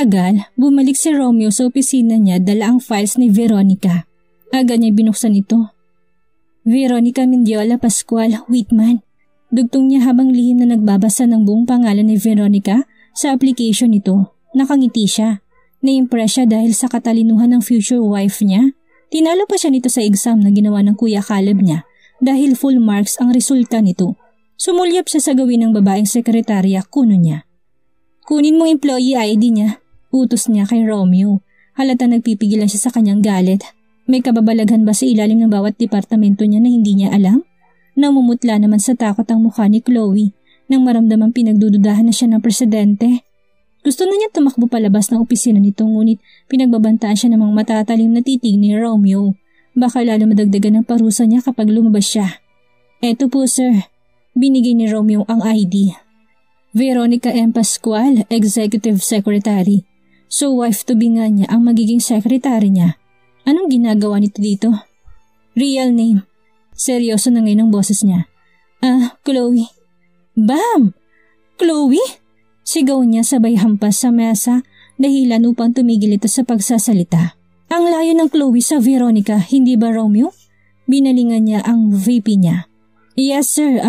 magtagal, bumalik si Romeo sa opisina niya dala ang files ni Veronica. Agad niya binuksan ito. Veronica Mendiola Pascual Whitman. Dugtong niya habang lihim na nagbabasa ng buong pangalan ni Veronica sa application nito. Nakangiti siya. Na-impress siya dahil sa katalinuhan ng future wife niya. Tinalo pa siya nito sa exam na ginawa ng Kuya Caleb niya dahil full marks ang resulta nito. Sumulyap siya sa gawin ng babaeng sekretarya kuno niya. Kunin mo employee ID niya, utos niya kay Romeo. Halata nagpipigilan siya sa kanyang galit. May kababalaghan ba sa ilalim ng bawat departamento niya na hindi niya alam? Namumutla naman sa takot ang mukha ni Chloe nang maramdamang pinagdududahan na siya ng presidente. Gusto na niya tumakbo palabas ng opisina nito ngunit pinagbabantaan siya ng mga matatalim na titig ni Romeo. Baka lalo madagdagan ng parusa niya kapag lumabas siya. Eto po sir. Binigay ni Romeo ang ID. Veronica M. Pascual, Executive Secretary. So wife-to-be nga niya ang magiging secretary niya. Anong ginagawa nito dito? Real name. Seryoso na ngayon ang boses niya. Chloe. Bam! Chloe? Sigaw niya sabay hampas sa mesa dahilan upang tumigil ito sa pagsasalita. Ang layo ng Chloe sa Veronica, hindi ba Romeo? Binalingan niya ang VP niya. Yes sir,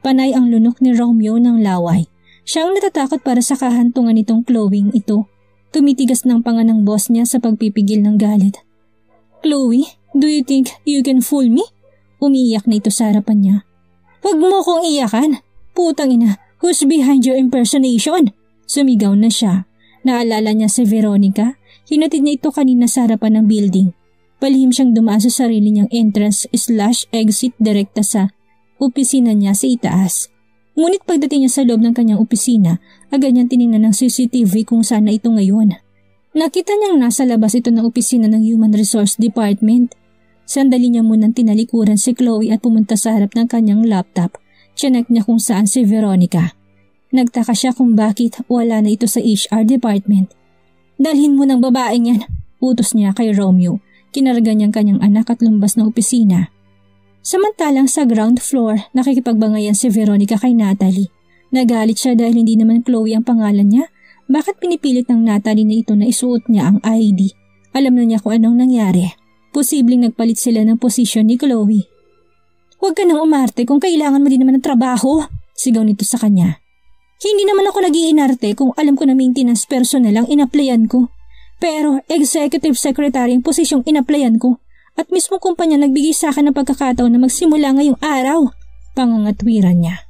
panay ang lunok ni Romeo ng laway. Siyang natatakot para sa kahantungan nitong Chloe ito. Tumitigas ng panga ng boss niya sa pagpipigil ng galit. Chloe, do you think you can fool me? Umiiyak na ito sa harapan niya. Huwag mo kong iyakan. Putang ina, who's behind your impersonation? Sumigaw na siya. Naalala niya si Veronica. Hinatid niya ito kanina sa harapan ng building. Palihim siyang dumaan sa sarili niyang entrance/exit direkta sa opisina niya sa itaas. Ngunit pagdating niya sa loob ng kanyang opisina, agad niyang tiningnan ng CCTV kung saan na ito ngayon. Nakita niyang nasa labas ito ng opisina ng Human Resource Department. Sandali niya munang tinalikuran si Chloe at pumunta sa harap ng kanyang laptop. Tiyanak niya kung saan si Veronica. Nagtaka siya kung bakit wala na ito sa HR department. Dalhin mo ng babaeng yan, utos niya kay Romeo. Kinarga niyang kanyang anak at lumabas ng opisina. Samantalang sa ground floor, nakikipagbangayan si Veronica kay Natalie. Nagalit siya dahil hindi naman Chloe ang pangalan niya. Bakit pinipilit ng Natalie na ito na isuot niya ang ID? Alam na niya kung anong nangyari. Posibleng nagpalit sila ng posisyon ni Chloe. Huwag ka nang umarte kung kailangan mo din naman ng trabaho, sigaw nito sa kanya. Hindi naman ako nag-iinarte kung alam ko na maintenance personnel ang inaplayan ko. Pero executive secretary ang posisyong inaplayan ko. At mismo kumpanya nagbigay sa akin ng pagkakataon na magsimula ngayong araw. Pangangatwiran niya.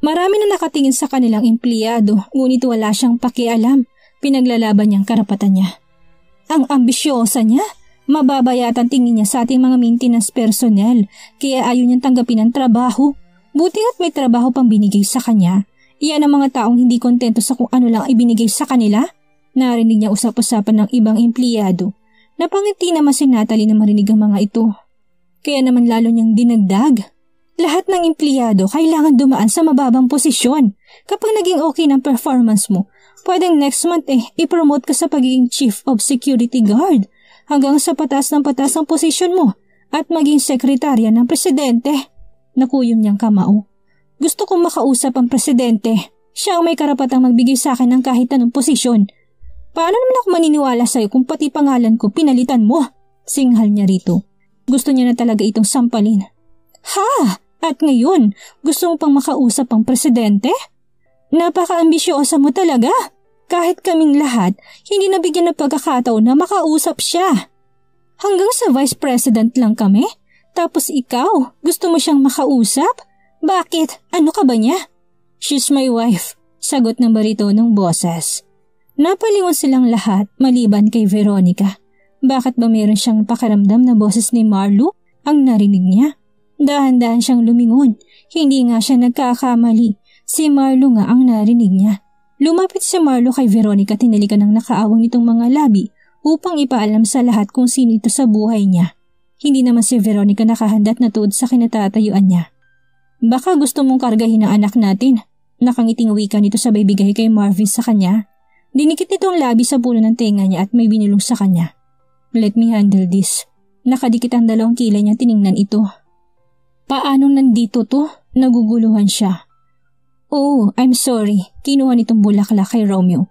Marami na nakatingin sa kanilang empleyado, ngunit wala siyang pakialam. Pinaglalaban niyang karapatan niya. Ang ambisyosa niya, mababayatan tingin niya sa ating mga maintenance personnel, kaya ayaw niyang tanggapin ang trabaho. Buti at may trabaho pang binigay sa kanya. Iyan ang mga taong hindi kontento sa kung ano lang ibinigay sa kanila. Narinig niya usap-usapan ng ibang empleyado. Napangiti naman si Natalie na marinig ang mga ito. Kaya naman lalo niyang dinagdag. Lahat ng empleyado kailangan dumaan sa mababang posisyon. Kapag naging okay ng performance mo, pwedeng next month i-promote ka sa pagiging Chief of Security Guard hanggang sa patas ng patas ang posisyon mo at maging sekretarya ng presidente. Nakuyom niyang kamao. Gusto kong makausap ang presidente. Siya ang may karapatang magbigay sa akin ng kahit anong posisyon. Paano naman ako maniniwala sa'yo kung pati pangalan ko pinalitan mo? Singhal niya rito. Gusto niya na talaga itong sampalin. Ha? At ngayon, gusto mo pang makausap ang presidente? Napaka-ambisyosa mo talaga. Kahit kaming lahat, hindi nabigyan ng pagkakataon na makausap siya. Hanggang sa vice president lang kami? Tapos ikaw, gusto mo siyang makausap? Bakit? Ano ka ba niya? She's my wife, sagot ng baritonong boses. Napalingon silang lahat maliban kay Veronica. Bakit ba meron siyang pakiramdam na boses ni Marlo ang narinig niya? Dahan-dahan siyang lumingon. Hindi nga siya nagkakamali. Si Marlo nga ang narinig niya. Lumapit si Marlo kay Veronica, tinalikan ng nakaawang nitong mga labi upang ipaalam sa lahat kung sino ito sa buhay niya. Hindi naman si Veronica nakahanda at natuod sa kinatatayuan niya. Baka gusto mong kargahin ang anak natin. Nakangiting wika nito sabay bigay kay Marvin sa kanya. Dinikit nitong labi sa puno ng tenga niya at may binulong sa kanya. Let me handle this. Nakadikit ang dalawang kilay niya, tiningnan ito. Paano nandito to? Naguguluhan siya. Oh, I'm sorry. Kinuha nitong bulaklak kay Romeo.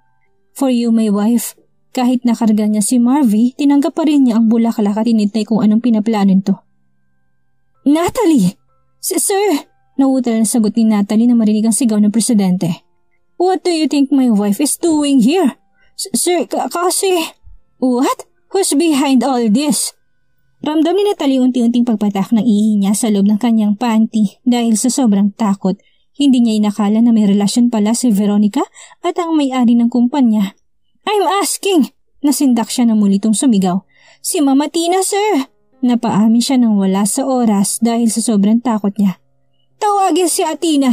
For you, my wife. Kahit nakarga niya si Marvy, tinanggap pa rin niya ang bulaklak at tinitay kung anong pinaplano nito. Natalie! Sir! Nauutal na sagot ni Natalie na marinig ang sigaw ng presidente. What do you think my wife is doing here? Sir, kasi... What? Who's behind all this? Ramdam ni Natalie unti-unting pagpatak ng ihi niya sa loob ng kanyang panty dahil sa sobrang takot. Hindi niya inakala na may relasyon pala si Veronica at ang may-ari ng kumpanya. I'm asking! Nasindak siya na mulitong sumigaw. Si Mama Tina, sir! Napaamin siya nang wala sa oras dahil sa sobrang takot niya. Tawagin si Atina!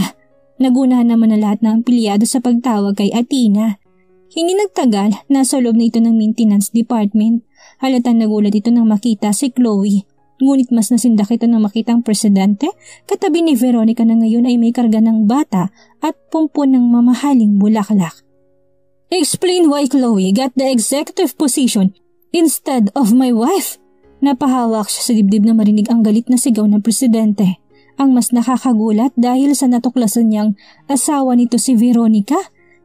Nagunahan naman na lahat ng empleyado sa pagtawag kay Atina. Hindi nagtagal, nasa loob na ito ng maintenance department. Halatang nagulat ito nang makita si Chloe. Ngunit mas nasindak ito nang makita ang presidente, katabi ni Veronica na ngayon ay may karga ng bata at pumpon ng mamahaling bulaklak. Explain why Chloe got the executive position instead of my wife. Napahawak siya sa dibdib na marinig ang galit na sigaw ng presidente. Ang mas nakakagulat dahil sa natuklasan niyang asawa nito si Veronica.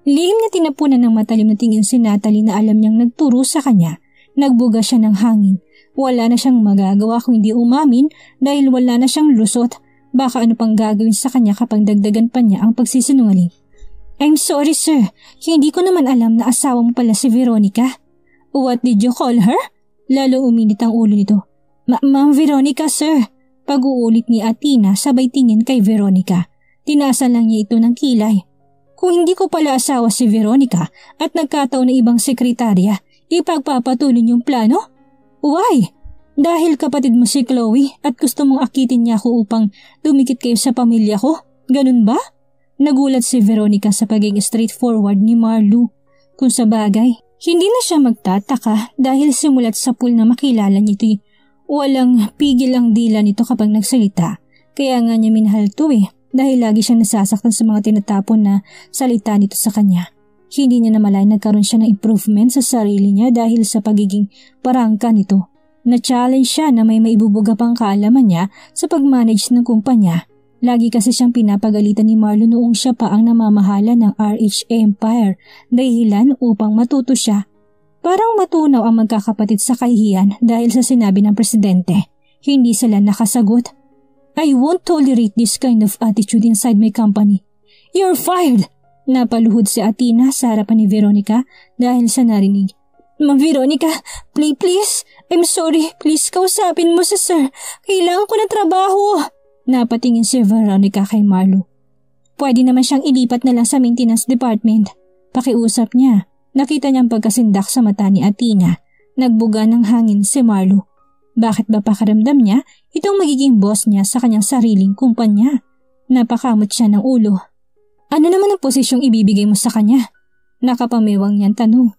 Lihim na tinapunan ng matalim na tingin si Natalie na alam niyang nagturo sa kanya. Nagbuga siya ng hangin. Wala na siyang magagawa kung hindi umamin dahil wala na siyang lusot. Baka ano pang gagawin sa kanya kapag dagdagan pa niya ang pagsisinungaling. I'm sorry sir, hindi ko naman alam na asawa mo pala si Veronica. What did you call her? Lalo uminit ang ulo nito. Ma'am Veronica sir. Pag-uulit ni Atina sabay tingin kay Veronica. Tinasan lang niya ito ng kilay. Kung hindi ko pala asawa si Veronica at nagkataon na ibang sekretarya, ipagpapatuloy niyong plano? Why? Dahil kapatid mo si Chloe at gusto mong akitin niya ako upang dumikit kayo sa pamilya ko? Ganun ba? Nagulat si Veronica sa pagiging straightforward ni Marlo. Kung sa bagay, hindi na siya magtataka dahil simulat sa pool na makilala niya walang pigil ang dila nito kapag nagsalita. Kaya nga niya minahal to dahil lagi siyang nasasaktan sa mga tinatapon na salita nito sa kanya. Hindi niya namalay nagkaroon siya ng improvement sa sarili niya dahil sa pagiging parangka nito. Na-challenge siya na may maibubuga pang kaalaman niya sa pag-manage ng kumpanya. Lagi kasi siyang pinapagalitan ni Marlo noong siya pa ang namamahala ng RH Empire dahilan upang matuto siya. Parang matunaw ang magkakapatid sa kahihiyan dahil sa sinabi ng presidente. Hindi sila nakasagot. I won't tolerate this kind of attitude inside my company. You're fired! Napaluhod si Atina sa harapan ni Veronica dahil sa narinig. Ma'am Veronica, please, I'm sorry, please kausapin mo si sir. Kailangan ko ng trabaho. Napatingin si Veronica kay Marlo. Pwede naman siyang ilipat na lang sa maintenance department. Pakiusap niya. Nakita niyang pagkasindak sa mata ni Atina. Nagbuga ng hangin si Marlo. Bakit ba pakaramdam niya itong magiging boss niya sa kanyang sariling kumpanya? Napakamot siya ng ulo. Ano naman ang posisyong ibibigay mo sa kanya? Nakapamewang niyang tanong.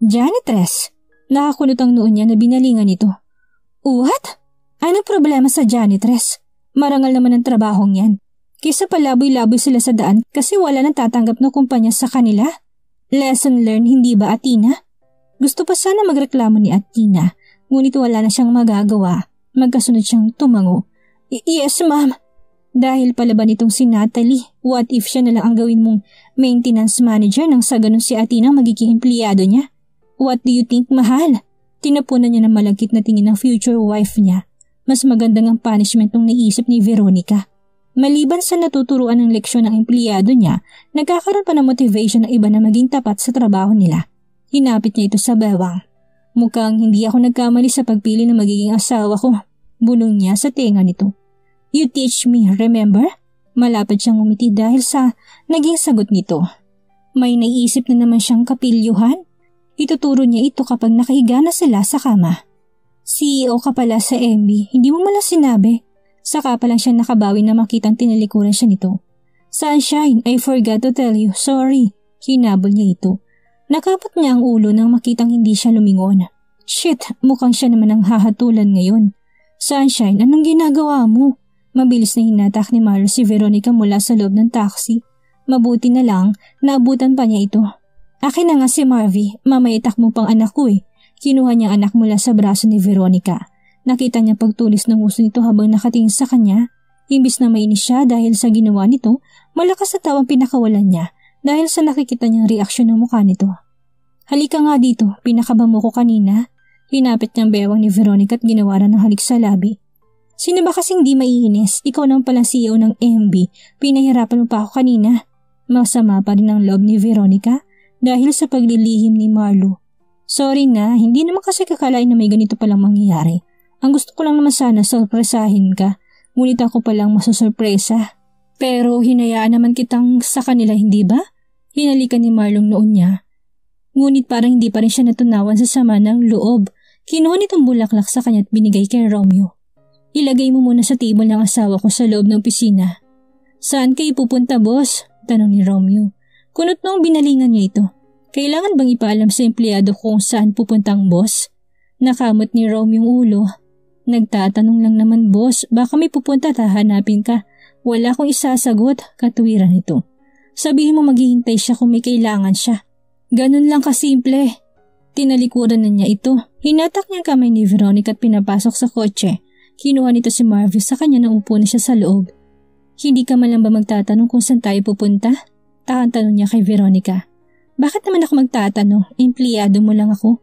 Janitress. Nakakunot ang noon niya na binalingan ito. What? Anong problema sa janitress? Marangal naman ang trabahong yan. Kaysa palaboy-laboy sila sa daan kasi wala nang tatanggap na kumpanya sa kanila. Lesson learned, hindi ba Atina? Gusto pa sana magreklamo ni Atina, ngunit wala na siyang magagawa. Magkasunod siyang tumango. Yes, ma'am. Dahil palaban itong si Natalie, what if siya na lang ang gawin mong maintenance manager nang sa ganun si Atina magiging empleyado niya? What do you think, mahal? Tinapunan niya ng malagkit na tingin ng future wife niya. Mas magandang ang punishment nung naisip ni Veronica. Maliban sa natuturuan ng leksyon ng empleyado niya, nagkakaroon pa ng motivation ng iba na maging tapat sa trabaho nila. Hinapit niya ito sa bewang. Mukhang hindi ako nagkamali sa pagpili na magiging asawa ko. Bulong niya sa tenga nito. You teach me, remember? Malapad siyang umiti dahil sa naging sagot nito. May naisip na naman siyang kapilyuhan. Ituturo niya ito kapag nakahiga na sila sa kama. CEO ka pala sa MB, hindi mo malang sinabi. Saka pa lang siya nakabawi na makitang tinalikuran siya nito. Sunshine, I forgot to tell you, sorry. Hinabol niya ito. Nakapot niya ang ulo nang makitang hindi siya lumingon. Shit, mukhang siya naman ang hahatulan ngayon. Sunshine, anong ginagawa mo? Mabilis na hinatak ni Marlo si Veronica mula sa loob ng taxi. Mabuti na lang, naabutan pa niya ito. Akin na nga si Marvy, mamaya itakbo pang anak ko Kinuha niyang anak mula sa braso ni Veronica. Nakita niya pagtulis ng uso nito habang nakatingin sa kanya. Imbis na mainis siya dahil sa ginawa nito, malakas na tawang pinakawalan niya dahil sa nakikita niyang reaksyon ng mukha nito. Halika nga dito, pinakaba mo ko kanina. Hinapit niyang bewang ni Veronica at ginawaran ng halik sa labi. Sino ba kasing di maiinis? Ikaw naman palang CEO ng MB. Pinahirapan mo pa ako kanina. Masama pa rin ang loob ni Veronica dahil sa paglilihim ni Marlo. Sorry na, hindi naman kasi kakalain na may ganito palang mangyayari. Ang gusto ko lang naman sana sorpresahin ka, ngunit ako palang masusurpresa. Pero hinayaan naman kitang sa kanila, hindi ba? Hinalikan ni Marlong noon niya. Ngunit parang hindi pa rin siya natunawan sa sama ng loob. Kinuha nitong bulaklak sa kanya at binigay kay Romeo. Ilagay mo muna sa table ng asawa ko sa loob ng opisina. Saan kayo pupunta, boss? Tanong ni Romeo. Kunot nung binalingan niya ito. Kailangan bang ipaalam sa empleyado kung saan pupuntang boss? Nakamot ni Romeo yung ulo. Nagtatanong lang naman, boss, baka may pupunta at hahanapin ka. Wala akong isasagot, katuwiran ito. Sabihin mo maghihintay siya kung may kailangan siya. Ganun lang kasimple. Tinalikuran na niya ito. Hinatak niya kamay ni Veronica at pinapasok sa kotse. Kinuha nito si Marvin sa kanya nang upo na siya sa loob. Hindi ka man lang ba magtatanong kung saan tayo pupunta? Tanong niya kay Veronica. Bakit naman ako magtatanong? Empleyado mo lang ako.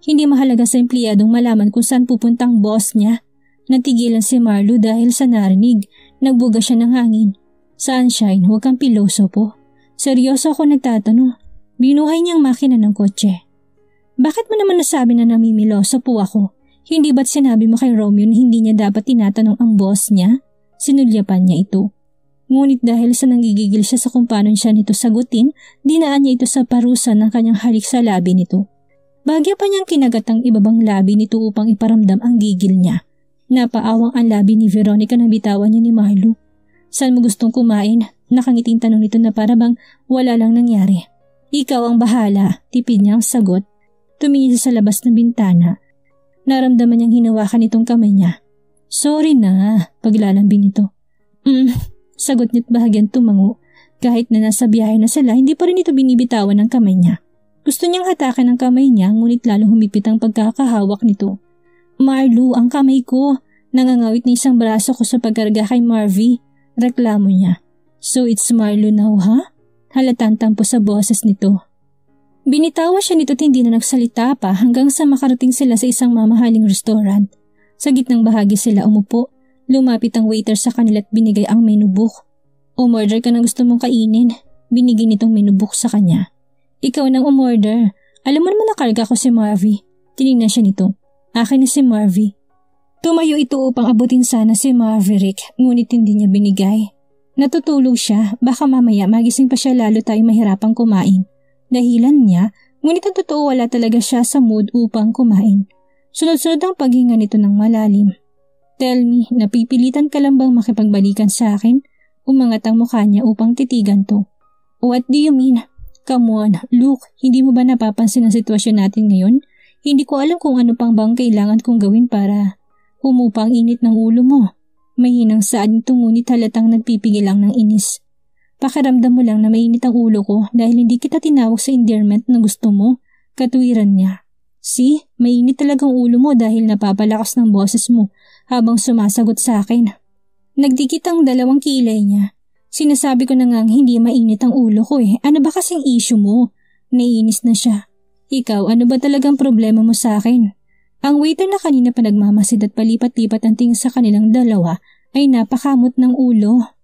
Hindi mahalaga sa empleyadong malaman kung saan pupuntang boss niya. Natigilan si Marlo dahil sa narinig. Nagbuga siya ng hangin. Sunshine, huwag kang piloso po. Seryoso ako nagtatanong. Binuhay niyang makina ng kotse. Bakit mo naman nasabi na namimiloso po ako? Hindi ba't sinabi mo kay Romeo na hindi niya dapat tinatanong ang boss niya? Sinulyapan niya ito. Ngunit dahil sa nanggigigil siya sa kung paano siya nito sagutin, dinaan niya ito sa parusa ng kanyang halik sa labi nito. Bagya pa niyang kinagat ang ibabang labi nito upang iparamdam ang gigil niya. Napaawang ang labi ni Veronica na bitawan niya ni Marlo. Saan mo gustong kumain? Nakangiting tanong nito na para bang wala lang nangyari. Ikaw ang bahala, tipid niya ang sagot. Tumingin sa labas ng bintana. Naramdaman niyang hinawakan itong kamay niya. Sorry na, paglalambing nito. Sagot niya't bahagyang tumango. Kahit na nasa biyahe na sila, hindi pa rin ito binibitawan ng kamay niya. Gusto niyang hatakan ang kamay niya, ngunit lalong humipit ang pagkakahawak nito. Marlo, ang kamay ko. Nangangawit na isang braso ko sa pagkarga kay Marvy. Reklamo niya. So it's Marlo now, ha? Halatang tampo sa boses nito. Binitawan siya nito at hindi na nagsalita pa hanggang sa makarating sila sa isang mamahaling restaurant. Sa gitnang bahagi sila umupo. Lumapit ang waiter sa kanila at binigay ang menu book. Umorder ka ng gusto mong kainin. Binigay nitong menu book sa kanya. Ikaw nang umorder. Alam mo naman nakarga ko si Marvy. Tinignan siya nito. Akin na si Marvy. Tumayo ito upang abutin sana si Maverick, ngunit hindi niya binigay. Natutulog siya, baka mamaya magising pa siya lalo tayo mahirapang kumain. Dahilan niya, ngunit ang totoo wala talaga siya sa mood upang kumain. Sunod-sunod ang paghinga nito ng malalim. Tell me, napipilitan ka lang bang makipagbalikan sa akin? Umangat ang mukha niya upang titigan to. What do you mean? Come on, look, hindi mo ba napapansin ang sitwasyon natin ngayon? Hindi ko alam kung ano pang bang kailangan kong gawin para humupa ang init ng ulo mo. Mahinang saad nito ngunit halatang nagpipigil lang ng inis. Pakiramdam mo lang na mainit ang ulo ko dahil hindi kita tinawag sa endearment na gusto mo, katuwiran niya. See, mainit talagang ulo mo dahil napapalakas ng boses mo habang sumasagot sa akin. Nagdikit ang dalawang kilay niya. Sinasabi ko na ngang hindi mainit ang ulo ko eh. Ano ba kasing issue mo? Naiinis na siya. Ikaw, ano ba talagang problema mo sa akin? Ang waiter na kanina pa nagmamasid at palipat-lipat ang tingin sa kanilang dalawa ay napakamot ng ulo.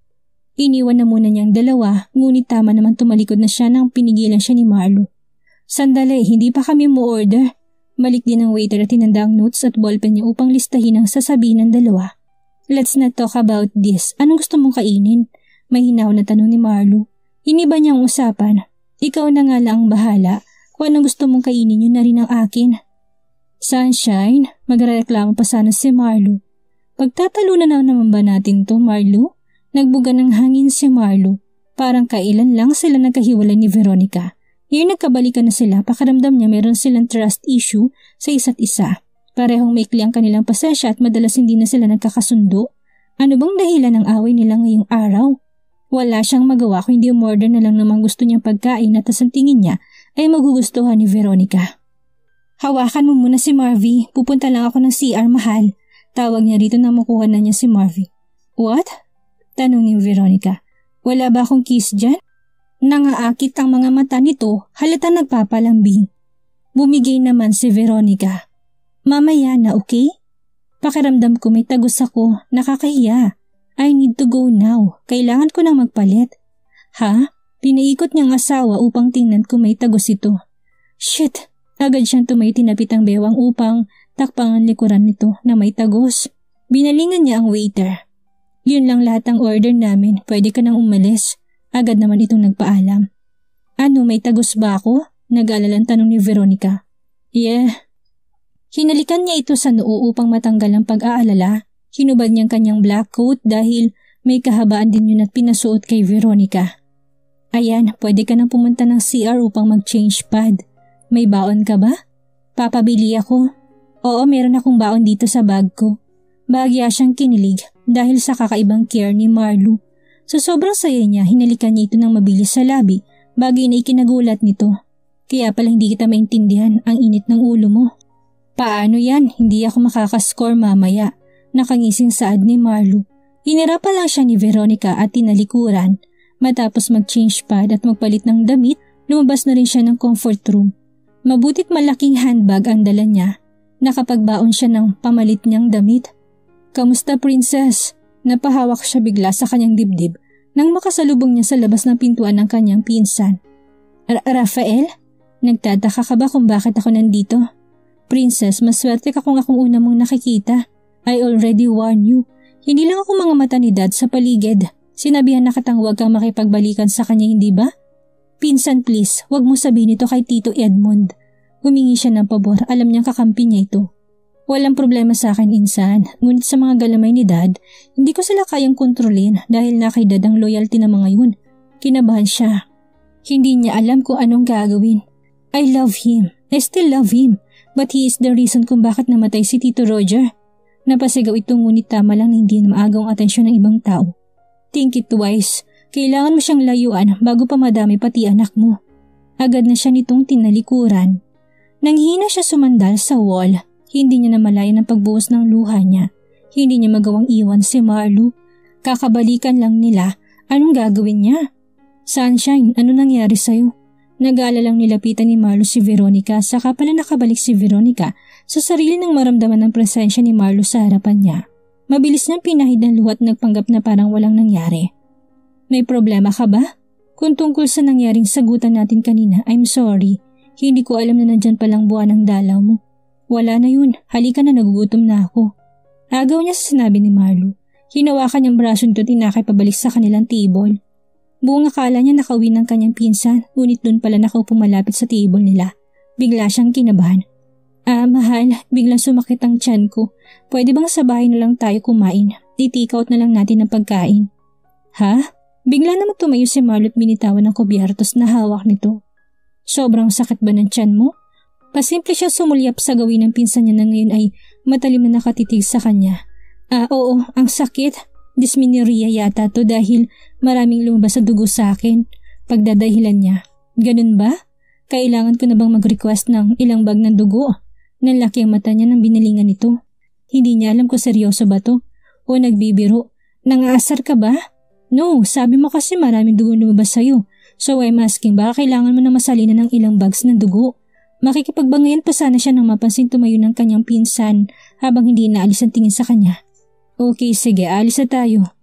Iniwan na muna niyang dalawa, ngunit tama naman tumalikod na siya nang pinigilan siya ni Marlo. Sandali, hindi pa kami mo-order. Balik din ang waiter at tinanda ang notes at ballpen niya upang listahin ang sasabihin ng dalawa. Let's not talk about this. Anong gusto mong kainin? May hinaw na tanong ni Marlo. Iniba niyang usapan. Ikaw na nga lang ang bahala. Kung anong gusto mong kainin yun na rin ang akin. Sunshine, magrereklamo pa sana si Marlo. Pagtatalunan na naman ba natin to, Marlo? Nagbuga ng hangin si Marlo. Parang kailan lang sila nagkahiwalay ni Veronica. Ngayon nagkabalikan na sila, pakiramdam niya meron silang trust issue sa isa't isa. Parehong maikli ang kanilang pasensya at madalas hindi na sila nagkakasundo. Ano bang dahilan ng away nila ngayong araw? Wala siyang magawa kung hindi umorder na lang namang gusto niyang pagkain at ang tingin niya ay magugustuhan ni Veronica. Hawakan mo muna si Marvy, pupunta lang ako ng CR mahal. Tawag niya rito na makuha na niya si Marvy. What? Tanong ni Veronica. Wala ba akong kiss dyan? Nangaakit ang mga mata nito, halatang nagpapalambing. Bumigay naman si Veronica. Mamaya na, okay? Pakiramdam ko may tagos ako, nakakahiya. I need to go now, kailangan ko nang magpalit. Ha? Pinaikot niyang asawa upang tingnan kung may tagos ito. Shit! Agad siyang tumayo tinapit ang bewang upang takpang ang likuran nito na may tagos. Binalingan niya ang waiter. Yun lang lahat ang order namin, pwede ka nang umalis. Agad naman itong nagpaalam. Ano, may tagos ba ako? Nag-alalang tanong ni Veronica. Yeah. Hinalikan niya ito sa noo upang matanggal ang pag-aalala. Hinubad niyang kanyang black coat dahil may kahabaan din yun at pinasuot kay Veronica. Ayan, pwede ka nang pumunta ng CR upang mag-change pad. May baon ka ba? Papabili ako. Oo, meron akong baon dito sa bag ko. Bahagya siyang kinilig dahil sa kakaibang care ni Marlo. Sa sobrang saya niya, hinalikan niya ito ng mabilis sa labi, bagay na ikinagulat nito. Kaya pala hindi kita maintindihan ang init ng ulo mo. Paano yan? Hindi ako makakascore mamaya. Nakangising saad ni Marlo. Hinirapan lang siya ni Veronica at tinalikuran. Matapos mag-change pad at magpalit ng damit, lumabas na rin siya ng comfort room. Mabutit malaking handbag ang dala niya. Nakapagbaon siya ng pamalit niyang damit. Kamusta, princess? Napahawak siya bigla sa kanyang dibdib nang makasalubong niya sa labas ng pintuan ng kanyang pinsan. Rafael? Nagtataka ka ba kung bakit ako nandito? Princess, maswerte ka kung akong una mong nakikita. I already warned you. Hindi lang ako mga mata ni Dad sa paligid. Sinabihan na kitang huwag kang makipagbalikan sa kanya, hindi ba? Pinsan, please, huwag mo sabihin ito kay Tito Edmond. Humingi siya ng pabor, alam niyang kakampi niya ito. Walang problema sa akin, insan. Ngunit sa mga galamay ni Dad, hindi ko sila kayang kontrolin dahil na kay Dad ang loyalty na mga yun. Kinabahan siya. Hindi niya alam kung anong gagawin. I love him. I still love him. But he is the reason kung bakit namatay si Tito Roger. Napasigaw ito ngunit tama lang na hindi na maagaw ang atensyon ng ibang tao. Think it twice. Kailangan mo siyang layuan bago pa madami pati anak mo. Agad na siya nitong tinalikuran. Nanghina siya sumandal sa wall. Hindi niya namalayan ang pagbuhos ng luha niya. Hindi niya magawang iwan si Marlo. Kakabalikan lang nila. Anong gagawin niya? Sunshine, ano nangyari sa'yo? Nag-aalalang nilapitan ni Marlo si Veronica, saka pala nakabalik si Veronica sa sarili ng maramdaman ng presensya ni Marlo sa harapan niya. Mabilis niyang pinahid ng luha at nagpanggap na parang walang nangyari. May problema ka ba? Kung tungkol sa nangyaring sagutan natin kanina, I'm sorry. Hindi ko alam na nandyan palang buwan ang dalaw mo. Wala na yun, halika na, nagugutom na ako. Agaw niya sa sinabi ni Marlo. Hinawakan niyang braso nito at inakay pabalik sa kanilang table. Buong akala niya nakauwi ng kanyang pinsan, ngunit doon pala nakaupo malapit sa table nila. Bigla siyang kinabahan. Mahal, biglang sumakit ang tiyan ko. Pwede bang sa bahay na lang tayo kumain? I-take out na lang natin ang pagkain. Ha? Bigla naman tumayo si Marlo at binitawan ng kubyertos na hawak nito. Sobrang sakit ba ng tiyan mo? Pasimple siya sumulyap sa gawin ng pinsan niya na ngayon ay matalim na nakatitig sa kanya. Oo, ang sakit. Dysmenorrhea yata to dahil maraming lumabas sa dugo sa akin. Pagdadahilan niya. Ganun ba? Kailangan ko na bang mag-request ng ilang bag ng dugo? Nanlaki ang mata niya nang binilingan ito. Hindi niya alam kung seryoso ba to o nagbibiro. Nangaasar ka ba? No, sabi mo kasi maraming dugo lumabas sa'yo. So I'm asking, baka kailangan mo na masalinan ng ilang bags ng dugo. Makikipagbangayan pa sana siya nang mapansin tumayo ng kanyang pinsan habang hindi naalis ang tingin sa kanya. Okay, sige, alis na tayo.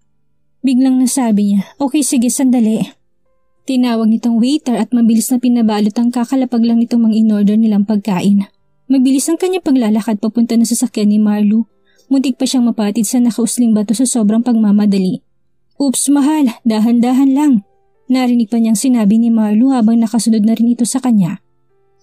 Biglang nasabi niya, okay sige, sandali. Tinawag nitong waiter at mabilis na pinabalot ang kakalapag lang nitong mga in-order nilang pagkain. Mabilis ang kanyang paglalakad papunta na sa sasakyan ni Marlo. Muntik pa siyang mapatid sa nakausling bato sa sobrang pagmamadali. Oops, mahal, dahan-dahan lang. Narinig pa niyang sinabi ni Marlo habang nakasunod na rin ito sa kanya.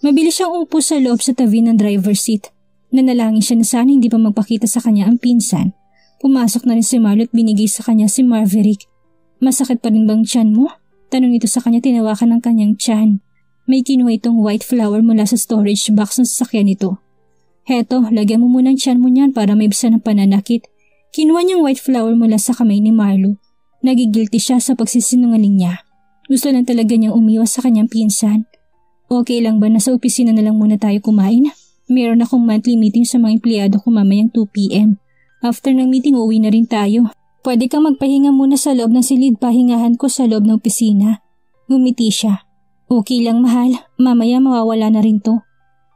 Mabilis siyang umupo sa loob sa tabi ng driver's seat. Nanalangin siya na sana hindi pa magpakita sa kanya ang pinsan. Pumasok na rin si Marlo at binigay sa kanya si Maverick. Masakit pa rin bang tiyan mo? Tanong ito sa kanya, tinawakan ng kanyang tiyan. May kinuha itong white flower mula sa storage box ng sasakyan nito. Heto, lagyan mo muna ang tiyan mo niyan para may bisa ng pananakit. Kinuha niyang white flower mula sa kamay ni Marlo. Nagigilty siya sa pagsisinungaling niya. Gusto lang talaga niyang umiwas sa kanyang pinsan. Okay lang ba na sa opisina na lang muna tayo kumain? Meron akong monthly meeting sa mga empleyado ko mamayang 2 p.m. After ng meeting, uuwi na rin tayo. Pwede kang magpahinga muna sa loob ng silid, pahingahan ko sa loob ng opisina. Ngumiti siya. Okay lang mahal, mamaya mawawala na rin to.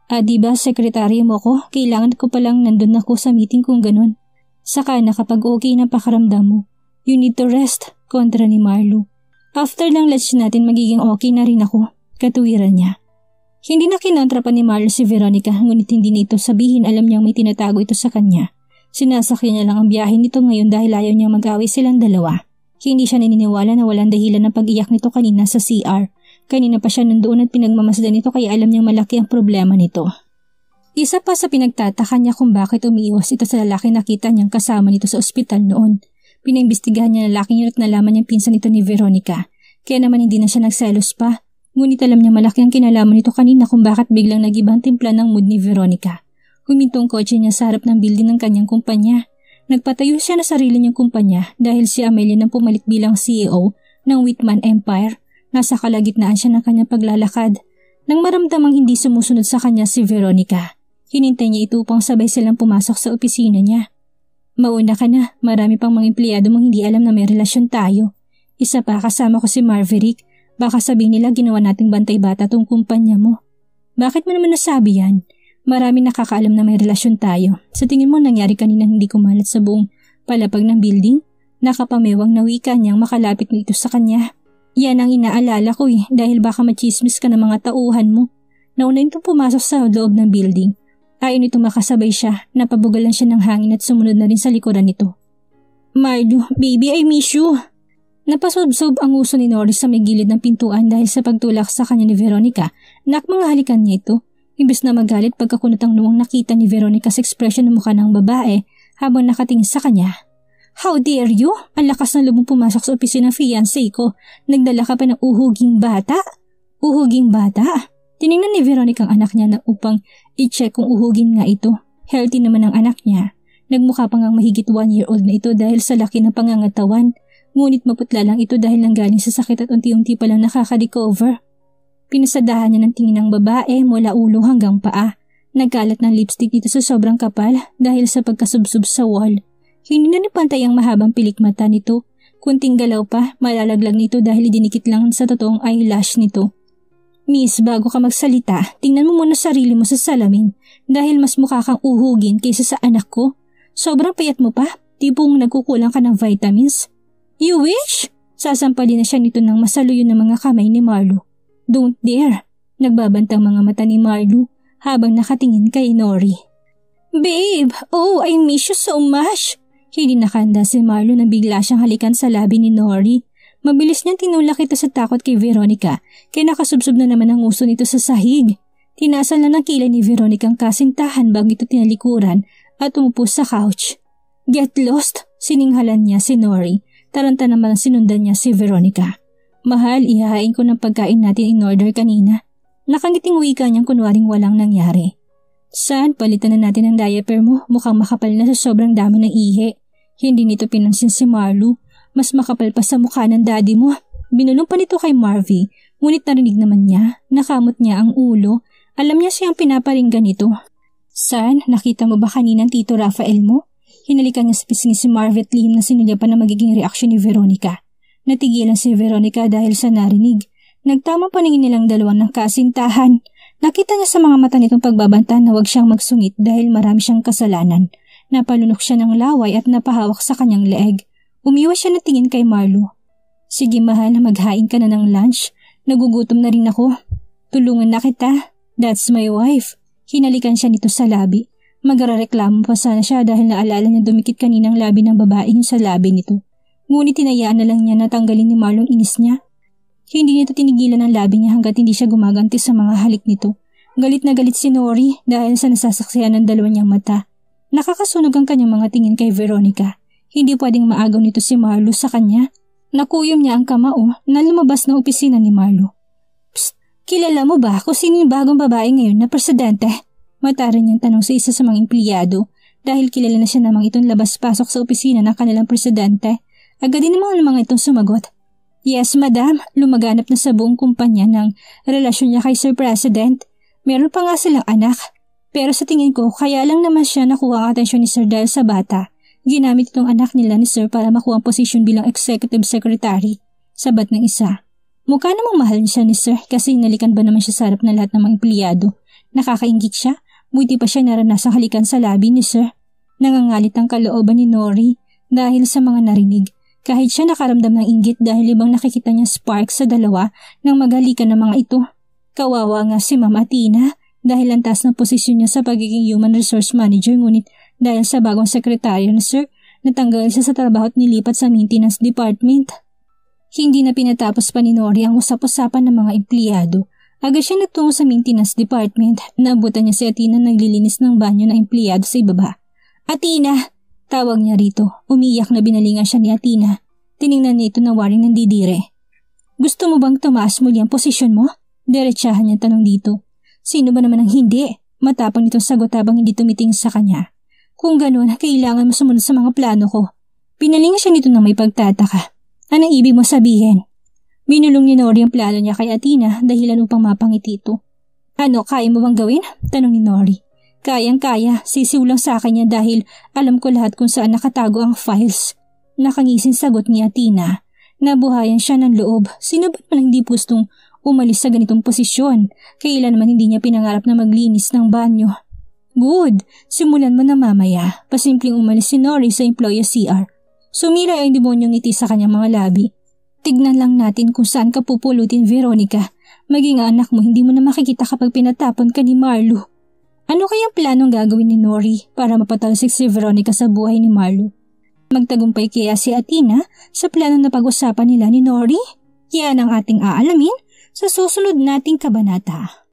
Diba sekretarya mo ko? Kailangan ko palang nandun ako sa meeting kung ganun. Saka na kapag okay na pakaramdam mo, you need to rest, kontra ni Marlo. After lang lunch natin magiging okay na rin ako, katuwiran niya. Hindi na kinontra pa ni Marlo si Veronica, ngunit hindi na ito sabihin, alam niyang may tinatago ito sa kanya. Sinasakyan niya lang ang biyahe nito ngayon dahil ayaw niyang mag-away silang dalawa. Hindi siya naniniwala na walang dahilan ng pag-iyak nito kanina sa CR. Kanina pa siya nandoon at pinagmamasdan nito kaya alam niyang malaki ang problema nito. Isa pa sa pinagtataka niya kung bakit umiiwas ito sa lalaki nakita niyang kasama nito sa ospital noon. Pinaimbestigahan niya lalaki niya at nalaman niyang pinsan ito ni Veronica. Kaya naman hindi na siya nagselos pa. Ngunit alam niya malaki ang kinalaman nito kanina kung bakit biglang nag-ibang timpla ng mood ni Veronica. Huminto ang kotse niya sa harap ng building ng kanyang kumpanya. Nagpatayo siya na sarili niyang kumpanya dahil si Amelia nang pumalit bilang CEO ng Whitman Empire. Nasa kalagitnaan siya ng kanyang paglalakad. Nang maramdamang hindi sumusunod sa kanya si Veronica, hinintay niya ito upang sabay silang pumasok sa opisina niya. Mauna ka na, marami pang mga empleyado mong hindi alam na may relasyon tayo. Isa pa kasama ko si Maverick. Baka sabihin nila ginawa nating bantay bata tong kumpanya mo. Bakit mo naman nasabi yan? Marami nakakaalam na may relasyon tayo. Sa tingin mo nangyari kanina hindi kumalat sa buong palapag ng building? Nakapamewang na wika niyang makalapit nito sa kanya. Yan ang inaalala ko dahil baka machismis ka ng mga tauhan mo. Nauna itong pumasok sa loob ng building. Ayon itong makasabay siya, napabugalan siya ng hangin at sumunod na rin sa likuran nito. Marlo, baby, I miss you. Napasubsob ang uso ni Norris sa may gilid ng pintuan dahil sa pagtulak sa kanya ni Veronica. Mga halikan niya ito. Imbes na magalit pagkakunot ang noong nakita ni Veronica sa ekspresyon ng mukha ng babae habang nakatingin sa kanya. How dare you? Ang lakas ng lubong pumasok sa opisina ng fiancé ko. Nagdala ka pa ng uhuging bata? Uhuging bata? Tiningnan ni Veronica ang anak niya na upang i-check kung uhugin nga ito. Healthy naman ang anak niya. Nagmukha pang ang mahigit 1-year-old na ito dahil sa laki ng pangangatawan. Ngunit maputla lang ito dahil nanggaling sa sakit at unti-unti pa lang nakaka-recover. Pinasadahan niya ng tingin ng babae mula ulo hanggang paa. Nagkalat ng lipstick dito sa sobrang kapal dahil sa pagkasubsob sa wall. Hindi na nipantay ang mahabang pilik mata nito. Kunting galaw pa, malalaglag nito dahil dinikit lang sa totoong eyelash nito. Miss, bago ka magsalita, tingnan mo muna sarili mo sa salamin dahil mas mukha kang uhugin kaysa sa anak ko. Sobrang payat mo pa, tipong nagkukulang ka ng vitamins. You wish? Sasampalin na siya nito ng masaluyo ng mga kamay ni Marlo. Don't dare! Nagbabantang mga mata ni Marlo habang nakatingin kay Nori. Babe! Oh, I miss you so much! Hindi nakanda si Marlo na bigla siyang halikan sa labi ni Nori. Mabilis niyang tinulak ito sa takot kay Veronica kaya nakasubsob na naman ang uso nito sa sahig. Tinasan lang ng kilay ni Veronica ang kasintahan bago ito tinalikuran at umupo sa couch. Get lost! Sininghalan niya si Nori. Taranta naman sinundan niya si Veronica. Mahal, ihahain ko ng pagkain natin in order kanina. Nakangiting wika niyang kunwaring walang nangyari. Saan? Palitan na natin ang diaper mo. Mukhang makapal na sa sobrang dami ng ihi. Hindi nito pinansin si Marlo. Mas makapal pa sa mukha ng daddy mo. Binulong pa nito kay Marvy. Ngunit narinig naman niya. Nakamot niya ang ulo. Alam niya siyang pinaparinggan nito. Saan? Nakita mo ba kaninang Tito Rafael mo? Hinalikan niya sa pisngi si Marvy at lihim na sinulya pa na magiging reaksyon ni Veronica. Natigilan si Veronica dahil sa narinig. Nagtamang paningin nilang dalawa ng kasintahan. Nakita niya sa mga mata nitong pagbabanta na huwag siyang magsungit dahil marami siyang kasalanan. Napalunok siya ng laway at napahawak sa kanyang leeg. Umiwas siya na tingin kay Marlo. Sige mahal, maghain ka na ng lunch. Nagugutom na rin ako. Tulungan na kita. That's my wife. Hinalikan siya nito sa labi. Magrereklamo pa sana siya dahil naalala niya dumikit kaninang labi ng babae sa labi nito. Ngunit tinayaan na lang niya na tanggalin ni Marlo ang inis niya. Hindi nito tinigilan ang labi niya hanggat hindi siya gumaganti sa mga halik nito. Galit na galit si Nori dahil sa nasasaksihan ng dalawa niyang mata. Nakakasunog ang kanyang mga tingin kay Veronica. Hindi pwedeng maagaw nito si Marlo sa kanya. Nakuyom niya ang kamao na lumabas na opisina ni Marlo. Psst! Kilala mo ba kung sino yung bagong babae ngayon na presidente? Mataran niyang tanong sa isa sa mga empleyado dahil kilala na siya namang itong labas-pasok sa opisina ng kanilang presidente. Agad din naman ang mga itong sumagot. Yes, madam. Lumaganap na sa buong kumpanya ng relasyon niya kay Sir President. Meron pa nga silang anak. Pero sa tingin ko, kaya lang naman siya nakuha ang atensyon ni Sir dahil sa bata. Ginamit itong anak nila ni Sir para makuha ang posisyon bilang executive secretary. Sabat ng isa. Mukha namang mahal niya siya ni Sir kasi inalikan ba naman siya sa harap ng lahat ng mga empleyado. Nakakaingit siya, buti pa siya naranasang halikan sa labi ni Sir. Nangangalit ang kalooban ni Nori dahil sa mga narinig. Kahit siya nakaramdam ng inggit dahil ibang nakikita niya spark sa dalawa nang maghalikan ng mga ito. Kawawa nga si Ma'am Athena dahil ang taas ng posisyon niya sa pagiging Human Resource Manager, ngunit dahil sa bagong sekretaryo ni Sir, natanggal siya sa trabaho at nilipat sa Maintenance Department. Hindi na pinatapos pa ni Nori ang usap-usapan ng mga empleyado. Agad siya nagtungo sa Maintenance Department. Naabutan niya si Athena naglilinis ng banyo ng empleyado sa ibaba. "Athena!" Tawag niya rito. Umiiyak na binalingan siya ni Athena. Tiningnan niya ito na waring nandidire. "Gusto mo bang tumaas muli ang posisyon mo?" Diretsahan niya tanong dito. Sino ba naman ang hindi? Matapang nitong sagot habang hindi tumitingin sa kanya. "Kung ganun, kailangan mo sumunod sa mga plano ko." Pinalingan siya nito na may pagtataka. "Anong ibig mo sabihin?" Binulong ni Nori ang plano niya kay Athena dahilan upang mapangiti ito. "Ano, kaya mo bang gawin?" Tanong ni Nori. "Kayang-kaya, sisiulang sa akin niya dahil alam ko lahat kung saan nakatago ang files." Nakangising sagot ni Athena. Nabuhayan siya ng loob. Sino ba naman hindi gustong umalis sa ganitong posisyon? Kailan naman hindi niya pinangarap na maglinis ng banyo? "Good, simulan mo na mamaya." Pasimpleng umalis si Nori sa employee CR. Sumira ang demonyong ngiti sa kanyang mga labi. "Tignan lang natin kung saan ka pupulutin, Veronica. Maging anak mo hindi mo na makikita kapag pinatapon ka ni Marlo." Ano kayang planong gagawin ni Nori para mapatalsik si Veronica sa buhay ni Marlo? Magtagumpay kaya si Athena sa planong na pag-usapan nila ni Nori? Yan ang ating aalamin sa susunod nating kabanata.